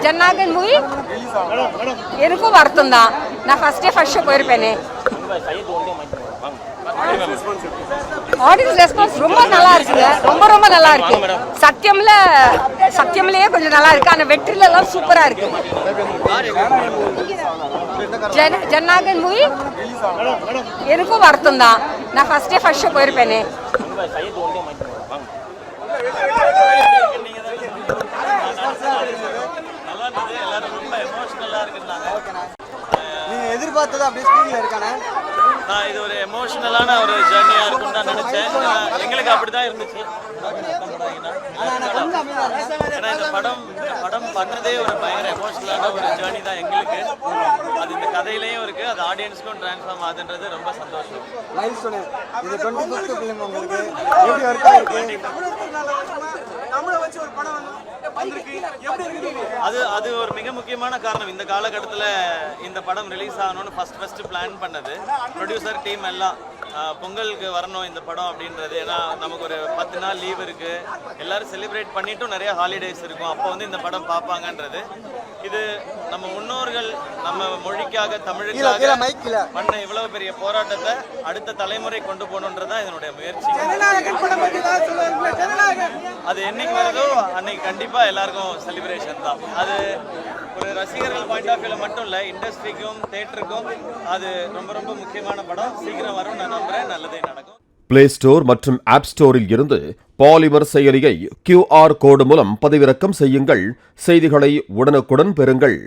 Jananayagan movie எனக்கும் வருத்தம் தான். நான் ஃபர்ஸ்ட் ஷோ போயிருப்பேனே. ஆடியன்ஸ் ரெஸ்பான்ஸ் ரொம்ப நல்லா இருக்குங்க. ரொம்ப நல்லா இருக்கு. சத்தியம்லயே கொஞ்சம் நல்லா இருக்கு. ஆனா வெற்றில எல்லாம் சூப்பரா இருக்கு. ஜனநாயகன் மூவி எனக்கும் வருத்தம் தான். நான் ஃபர்ஸ்ட் ஷோ போயிருப்பேனே. எதிர்பார்த்தது அப்படியே ஸ்கிரீன்ல இருக்கானே. நான் இது ஒரு எமோஷனலான ஒரு ஜர்னியா இருக்கும்னு நான் நினைச்சேன். எங்களுக்கு அப்படிதான் இருந்துச்சு. ஏன்னா இந்த படம் பண்ணதே ஒரு பயங்கர எமோஷனலான ஒரு ஜர்னி தான் எங்களுக்கு. அது இந்த கதையிலையும் இருக்கு, அது ஆடியன்ஸ்க்கும் டிரான்ஸ்ஃபார்ம் ஆகுதுன்றது ரொம்ப சந்தோஷம். இது 25th ஃபிலிம் உங்களுக்கு எப்படி வர்க் ஆயிருக்கு? அது ஒரு மிக முக்கியமான காரணம். இந்த காலகட்டத்தில் இந்த படம் ரிலீஸ் ஆகணும்னு ஃபர்ஸ்ட் பிளான் பண்ணது ப்ரொடியூசர் டீம் எல்லாம். பொங்கலுக்கு வரணும் இந்த படம் அப்படின்றது. ஏன்னா நமக்கு ஒரு 10 நாள் லீவ் இருக்கு, எல்லாரும் செலிப்ரேட் பண்ணிட்டும் நிறைய ஹாலிடேஸ் இருக்கும். அப்போ வந்து இந்த படம் பார்ப்பாங்கன்றது. இது நம்ம முன்னோர்கள் நம்ம மொழிக்காக தமிழுக்காக பண்ண இவ்வளவு பெரிய போராட்டத்தை அடுத்த தலைமுறை கொண்டு போகணுன்றது தான் இதனுடைய முயற்சி. அது என்னைக்கு வருதோ அன்னைக்கு கண்டிப்பா எல்லாருக்கும் செலிப்ரேஷன் தான். அது ஒரு ரசிகர்கள் பாயிண்ட் ஆஃப் வியூல மட்டும் இல்லை, இண்டஸ்ட்ரிக்கும் தியேட்டருக்கும் அது ரொம்ப முக்கியமான படம். சீக்கிரம் வரும் நான் நம்புறேன். நல்லதே நடக்கும். பிளே ஸ்டோர் மற்றும் ஆப் ஸ்டோரில் இருந்து பாலிமர் செயலியை QR கோடு மூலம் பதிவிறக்கம் செய்யுங்கள். செய்திகளை உடனுக்குடன் பெறுங்கள்.